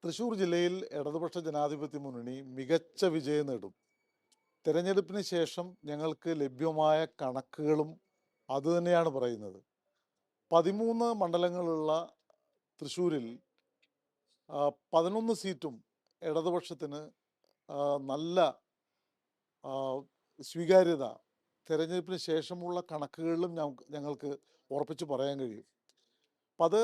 തൃശൂർ ജില്ലയിൽ ഇടതുപക്ഷ ജനാധിപത്യ മുന്നണി മികച്ച വിജയം നേടും. തെരഞ്ഞെടുപ്പിന് ശേഷം ഞങ്ങൾക്ക് ലഭ്യമായ കണക്കുകളും അതുതന്നെയാണ് പറയുന്നത്. 13 മണ്ഡലങ്ങളുള്ള തൃശ്ശൂരിൽ 11 സീറ്റും ഇടതുപക്ഷത്തിന് നല്ല ആ, സ്വീകാര്യത തെരഞ്ഞെടുപ്പിന് ശേഷമുള്ള കണക്കുകളിലും ഞങ്ങൾക്ക് ഉറപ്പിച്ച് പറയാൻ കഴിയും. അപ്പം അത്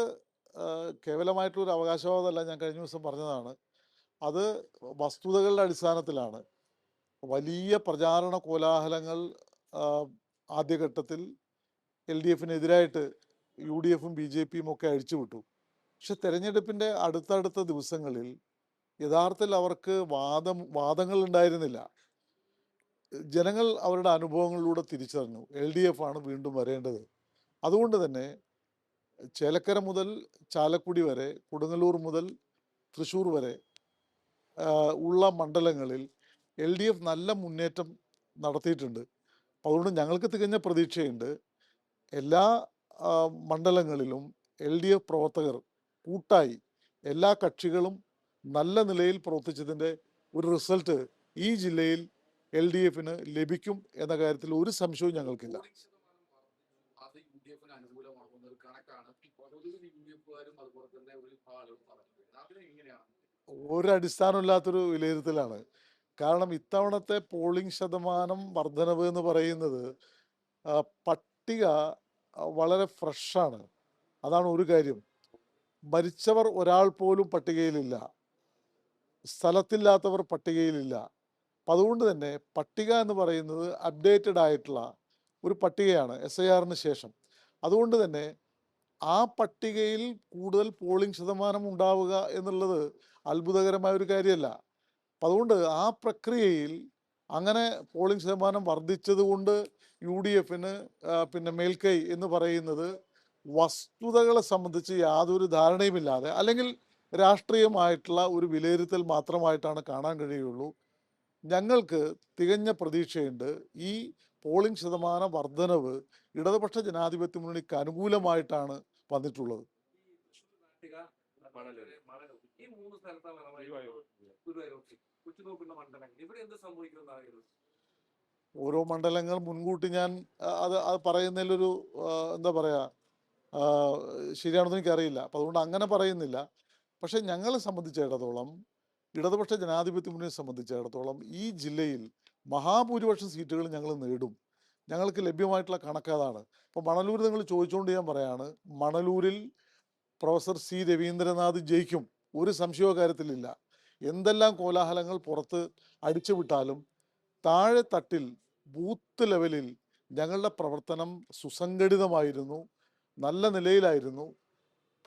കേവലമായിട്ടൊരു അവകാശവാദമല്ല, ഞാൻ കഴിഞ്ഞ ദിവസം പറഞ്ഞതാണ്. അത് വസ്തുതകളുടെ അടിസ്ഥാനത്തിലാണ്. വലിയ പ്രചാരണ കോലാഹലങ്ങൾ ആ, ആദ്യഘട്ടത്തിൽ LDFിനെതിരായിട്ട് UDFും BJPയും ഒക്കെ അഴിച്ചുവിട്ടു. പക്ഷെ തെരഞ്ഞെടുപ്പിൻ്റെ അടുത്തടുത്ത ദിവസങ്ങളിൽ യഥാർത്ഥത്തിൽ അവർക്ക് വാദങ്ങൾ ഉണ്ടായിരുന്നില്ല. ജനങ്ങൾ അവരുടെ അനുഭവങ്ങളിലൂടെ തിരിച്ചറിഞ്ഞു LDF ആണ് വീണ്ടും വരേണ്ടത്. അതുകൊണ്ട് തന്നെ ചേലക്കര മുതൽ ചാലക്കുടി വരെ, കൊടുങ്ങല്ലൂർ മുതൽ തൃശ്ശൂർ വരെ ഉള്ള മണ്ഡലങ്ങളിൽ LDF നല്ല മുന്നേറ്റം നടത്തിയിട്ടുണ്ട്. അതുകൊണ്ട് ഞങ്ങൾക്ക് തികഞ്ഞ പ്രതീക്ഷയുണ്ട്. എല്ലാ മണ്ഡലങ്ങളിലും LDF പ്രവർത്തകർ കൂട്ടായി എല്ലാ കക്ഷികളും നല്ല നിലയിൽ പ്രവർത്തിച്ചതിൻ്റെ ഒരു റിസൾട്ട് ഈ ജില്ലയിൽ LDFന് ലഭിക്കും എന്ന കാര്യത്തിൽ ഒരു സംശയവും ഞങ്ങൾക്കില്ല. അത് UDFന് അനുകൂലമാകുന്ന ഒരു കണക്കാണ് പൊതുവിൽ UDFുകാരും അതുപോലെ തന്നെ ഒരു ആളുകൾ പറഞ്ഞത്. അതിനെ എങ്ങനെയാണ്? ഒരടിസ്ഥാനമില്ലാത്തൊരു വിലയിരുത്തലാണ്. കാരണം ഇത്തവണത്തെ പോളിംഗ് ശതമാനം വർധനവ് എന്ന് പറയുന്നത് പട്ടിക വളരെ ഫ്രഷാണ്. അതാണ് ഒരു കാര്യം. മരിച്ചവർ ഒരാൾ പോലും പട്ടികയിലില്ല, സ്ഥലത്തില്ലാത്തവർ പട്ടികയിലില്ല. അപ്പം അതുകൊണ്ട് തന്നെ പട്ടിക എന്ന് പറയുന്നത് അപ്ഡേറ്റഡ് ആയിട്ടുള്ള ഒരു പട്ടികയാണ് SIRന് ശേഷം. അതുകൊണ്ട് തന്നെ ആ പട്ടികയിൽ കൂടുതൽ പോളിംഗ് ശതമാനം ഉണ്ടാവുക എന്നുള്ളത് അത്ഭുതകരമായ ഒരു കാര്യമല്ല. അപ്പം അതുകൊണ്ട് ആ പ്രക്രിയയിൽ അങ്ങനെ പോളിംഗ് ശതമാനം വർദ്ധിച്ചത് കൊണ്ട് UDFന് പിന്നെ മേൽക്കൈ എന്ന് പറയുന്നത് വസ്തുതകളെ സംബന്ധിച്ച് യാതൊരു ധാരണയുമില്ലാതെ, അല്ലെങ്കിൽ രാഷ്ട്രീയമായിട്ടുള്ള ഒരു വിലയിരുത്തൽ മാത്രമായിട്ടാണ് കാണാൻ കഴിയുള്ളൂ. ഞങ്ങൾക്ക് തികഞ്ഞ പ്രതീക്ഷയുണ്ട്. ഈ പോളിംഗ് ശതമാന വർധനവ് ഇടതുപക്ഷ ജനാധിപത്യ മുന്നണിക്ക് അനുകൂലമായിട്ടാണ് വന്നിട്ടുള്ളത്. ഈ മൂന്ന് സ്ഥലത്താണ് ഉറ്റുനോക്കുന്ന മണ്ഡലങ്ങൾ. ഇവിടെ എന്ത് സംഭവിക്കുന്നതായിരുന്നു? ഓരോ മണ്ഡലങ്ങൾ മുൻകൂട്ടി ഞാൻ അത് പറയുന്നതിലൊരു എന്താ പറയുക, ശരിയാണെന്ന് എനിക്കറിയില്ല. അപ്പം അതുകൊണ്ട് അങ്ങനെ പറയുന്നില്ല. പക്ഷെ ഞങ്ങളെ സംബന്ധിച്ചിടത്തോളം, ഇടതുപക്ഷ ജനാധിപത്യ മുന്നണിയെ സംബന്ധിച്ചിടത്തോളം ഈ ജില്ലയിൽ മഹാഭൂരിപക്ഷം സീറ്റുകൾ ഞങ്ങൾ നേടും. ഞങ്ങൾക്ക് ലഭ്യമായിട്ടുള്ള കണക്ക് അതാണ്. ഇപ്പോൾ മണലൂർ നിങ്ങൾ ചോദിച്ചുകൊണ്ട് ഞാൻ പറയാണ്, മണലൂരിൽ പ്രൊഫസർ C രവീന്ദ്രനാഥ് ജയിക്കും, ഒരു സംശയവും കാര്യത്തിലില്ല. എന്തെല്ലാം കോലാഹലങ്ങൾ പുറത്ത് അടിച്ചുവിട്ടാലും താഴെ തട്ടിൽ ബൂത്ത് ലെവലിൽ ഞങ്ങളുടെ പ്രവർത്തനം സുസംഘടിതമായിരുന്നു, നല്ല നിലയിലായിരുന്നു.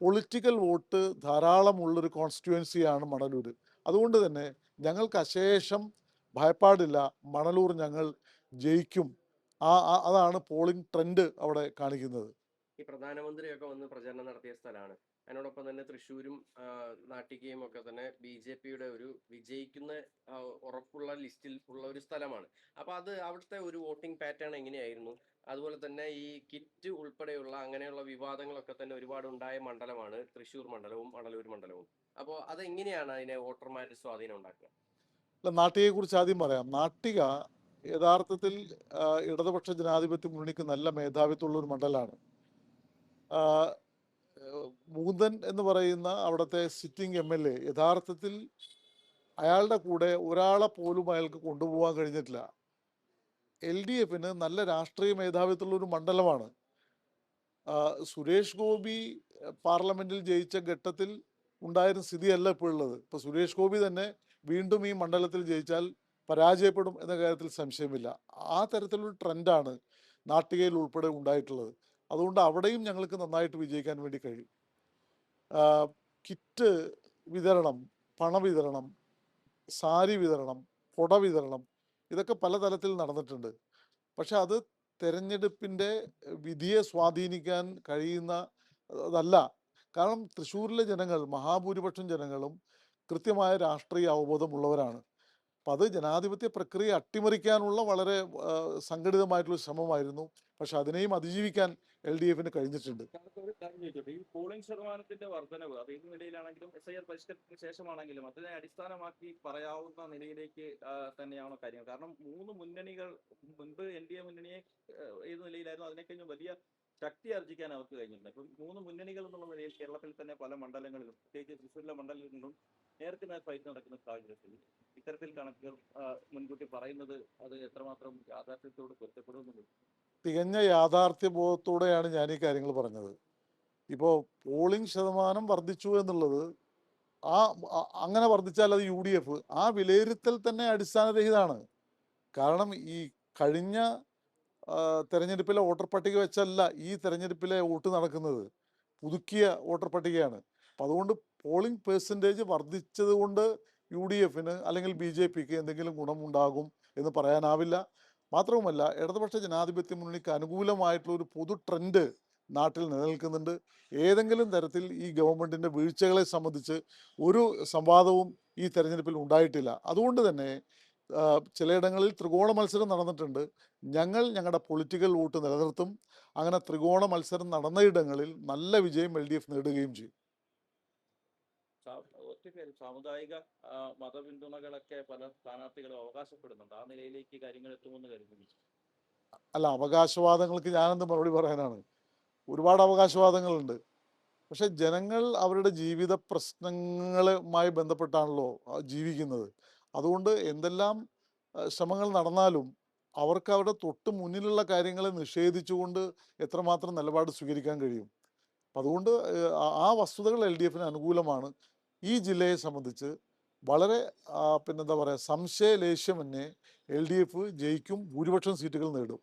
പൊളിറ്റിക്കൽ വോട്ട് ധാരാളമുള്ളൊരു കോൺസ്റ്റിറ്റ്യുവൻസിയാണ് മണലൂർ. അതുകൊണ്ട് തന്നെ ഞങ്ങൾക്ക് അശേഷം ഭയപ്പാടില്ല, മണലൂർ ഞങ്ങൾ ജയിക്കും. അതാണ് പോളിംഗ് ട്രെൻഡ് അവിടെ കാണിക്കുന്നത്. ഈ പ്രധാനമന്ത്രിയൊക്കെ വന്ന് പ്രചരണം നടത്തിയ സ്ഥലമാണ്. അതിനോടൊപ്പം തന്നെ തൃശ്ശൂരും നാട്ടികയും ഒക്കെ തന്നെ BJPയുടെ ഒരു വിജയിക്കുന്ന ഉറപ്പുള്ള ലിസ്റ്റിൽ ഉള്ള ഒരു സ്ഥലമാണ്. അപ്പൊ അത് അവിടുത്തെ ഒരു വോട്ടിംഗ് പാറ്റേൺ എങ്ങനെയായിരുന്നു? അതുപോലെ തന്നെ ഈ കിറ്റ് ഉൾപ്പെടെയുള്ള അങ്ങനെയുള്ള വിവാദങ്ങളൊക്കെ തന്നെ ഒരുപാട് ഉണ്ടായ മണ്ഡലമാണ് തൃശ്ശൂർ മണ്ഡലവും മണലൂർ മണ്ഡലവും. അപ്പോൾ അതെങ്ങനെയാണ് അതിനെ വോട്ടർമാരുടെ സ്വാധീനം ഉണ്ടാക്കുക? നാട്ടികയെക്കുറിച്ച് ആദ്യം പറയാം. നാട്ടിക യഥാർത്ഥത്തിൽ ഇടതുപക്ഷ ജനാധിപത്യ മുന്നണിക്ക് നല്ല മേധാവിത്വമുള്ള ഒരു മണ്ഡലമാണ്. മുകുന്ദൻ എന്ന് പറയുന്ന അവിടുത്തെ സിറ്റിംഗ് MLA യഥാർത്ഥത്തിൽ അയാളുടെ കൂടെ ഒരാളെ പോലും അയാൾക്ക് കൊണ്ടുപോകാൻ കഴിഞ്ഞിട്ടില്ല. LDFന് നല്ല രാഷ്ട്രീയ മേധാവിത്വമുള്ള ഒരു മണ്ഡലമാണ്. സുരേഷ് ഗോപി പാർലമെന്റിൽ ജയിച്ച ഘട്ടത്തിൽ ഉണ്ടായിരുന്ന സ്ഥിതിയല്ല ഇപ്പോൾ ഉള്ളത്. ഇപ്പോൾ സുരേഷ് ഗോപി തന്നെ വീണ്ടും ഈ മണ്ഡലത്തിൽ ജയിച്ചാൽ പരാജയപ്പെടും എന്ന കാര്യത്തിൽ സംശയമില്ല. ആ തരത്തിലുള്ള ട്രെൻഡാണ് നാട്ടികയിൽ ഉൾപ്പെടെ ഉണ്ടായിട്ടുള്ളത്. അതുകൊണ്ട് അവിടെയും ഞങ്ങൾക്ക് നന്നായിട്ട് വിജയിക്കാൻ വേണ്ടി കഴിയും. കിറ്റ് വിതരണം, പണവിതരണം, സാരി വിതരണം, കുട വിതരണം, ഇതൊക്കെ പലതലത്തിൽ നടന്നിട്ടുണ്ട്. പക്ഷെ അത് തെരഞ്ഞെടുപ്പിൻ്റെ വിധിയെ സ്വാധീനിക്കാൻ കഴിയുന്നതല്ല. കാരണം തൃശ്ശൂരിലെ ജനങ്ങൾ, മഹാഭൂരിപക്ഷം ജനങ്ങളും കൃത്യമായ രാഷ്ട്രീയ അവബോധമുള്ളവരാണ്. അപ്പം അത് ജനാധിപത്യ പ്രക്രിയ അട്ടിമറിക്കാനുള്ള വളരെ സംഘടിതമായിട്ടുള്ള ശ്രമമായിരുന്നു. പക്ഷെ അതിനെയും അതിജീവിക്കാൻ LDF-ന് കഴിഞ്ഞിട്ടുണ്ട്. നമുക്ക് ഒരു കാര്യം ചോദിച്ചോട്ടെ, ഈ പോളിംഗ് ശതമാനത്തിന്റെ വർധനവ് അത് ഏത് നിലയിലാണെങ്കിലും SIR പരിഷ്കരണത്തിന് ശേഷമാണെങ്കിലും അതിനെ അടിസ്ഥാനമാക്കി പറയാവുന്ന നിലയിലേക്ക് തന്നെയാണോ കാര്യങ്ങൾ? കാരണം 3 മുന്നണികൾ മുൻപ് NDA മുന്നണിയെ ഏത് നിലയിലായിരുന്നു അതിനെ കഴിഞ്ഞ് വലിയ ശക്തി ആർജിക്കാൻ അവർക്ക് കഴിഞ്ഞിട്ടുണ്ട്. ഇപ്പം 3 മുന്നണികൾ എന്നുള്ള നിലയിൽ കേരളത്തിൽ തന്നെ പല മണ്ഡലങ്ങളിലും പ്രത്യേകിച്ച് തൃശ്ശൂരിലെ മണ്ഡലങ്ങളിലും നേർക്ക് നേർ ഫൈറ്റ് നടക്കുന്ന സാഹചര്യത്തിൽ ഇത്തരത്തിൽ കണക്കുകൾ മുൻകൂട്ടി പറയുന്നത് അത് എത്രമാത്രം യാഥാർത്ഥ്യത്തോട് പൊരുത്തപ്പെടുമെന്നുള്ളത്? തികഞ്ഞ യാഥാർത്ഥ്യബോധത്തോടെയാണ് ഞാൻ ഈ കാര്യങ്ങൾ പറഞ്ഞത്. ഇപ്പോൾ പോളിംഗ് ശതമാനം വർദ്ധിച്ചു എന്നുള്ളത് അങ്ങനെ വർദ്ധിച്ചാൽ അത് UDF ആ വിലയിരുത്തൽ തന്നെ അടിസ്ഥാനരഹിതമാണ്. കാരണം ഈ കഴിഞ്ഞ തെരഞ്ഞെടുപ്പിലെ വോട്ടർ പട്ടിക വെച്ചല്ല ഈ തെരഞ്ഞെടുപ്പിലെ വോട്ട് നടക്കുന്നത്, പുതുക്കിയ വോട്ടർ പട്ടികയാണ്. അപ്പം അതുകൊണ്ട് പോളിംഗ് പെർസെൻറ്റേജ് വർദ്ധിച്ചത് കൊണ്ട് UDF-ന് അല്ലെങ്കിൽ BJP-ക്ക് എന്തെങ്കിലും ഗുണമുണ്ടാകും എന്ന് പറയാനാവില്ല. മാത്രവുമല്ല, ഇടതുപക്ഷ ജനാധിപത്യ മുന്നണിക്ക് അനുകൂലമായിട്ടുള്ള ഒരു പൊതു ട്രെൻഡ് നാട്ടിൽ നിലനിൽക്കുന്നുണ്ട്. ഏതെങ്കിലും തരത്തിൽ ഈ ഗവൺമെൻറ്റിൻ്റെ വീഴ്ചകളെ സംബന്ധിച്ച് ഒരു സംവാദവും ഈ തെരഞ്ഞെടുപ്പിൽ ഉണ്ടായിട്ടില്ല. അതുകൊണ്ട് തന്നെ ചിലയിടങ്ങളിൽ ത്രികോണ മത്സരം നടന്നിട്ടുണ്ട്. ഞങ്ങളുടെ പൊളിറ്റിക്കൽ വോട്ട് നിലനിർത്തും. അങ്ങനെ ത്രികോണ മത്സരം നടന്നയിടങ്ങളിൽ നല്ല വിജയം LDF നേടുകയും ചെയ്യും. സാമുദായിക മതപിന്തുണകളൊക്കെ പല സ്ഥാനാർത്ഥികളും അവകാശപ്പെടുന്നുണ്ട്. ആ നിലയിലേക്ക് കാര്യങ്ങൾ എത്തുമെന്ന് കരുതുന്നു. അല്ല, അവകാശവാദങ്ങൾക്ക് ഞാനെന്ത് മറുപടി പറയാനാണ്? ഒരുപാട് അവകാശവാദങ്ങളുണ്ട്. പക്ഷെ ജനങ്ങൾ അവരുടെ ജീവിത പ്രശ്നങ്ങളുമായി ബന്ധപ്പെട്ടാണല്ലോ ജീവിക്കുന്നത്. അതുകൊണ്ട് എന്തെല്ലാം ശ്രമങ്ങൾ നടന്നാലും അവർക്ക് അവരുടെ തൊട്ട് മുന്നിലുള്ള കാര്യങ്ങളെ നിഷേധിച്ചുകൊണ്ട് എത്രമാത്രം നിലപാട് സ്വീകരിക്കാൻ കഴിയും? അതുകൊണ്ട് ആ വസ്തുതകൾ LDF-ന് അനുകൂലമാണ്. ഈ ജില്ലയെ സംബന്ധിച്ച് വളരെ പിന്നെന്താ പറയുക, സംശയലേശമന്യേ LDF ജയിക്കും, ഭൂരിപക്ഷം സീറ്റുകൾ നേടും.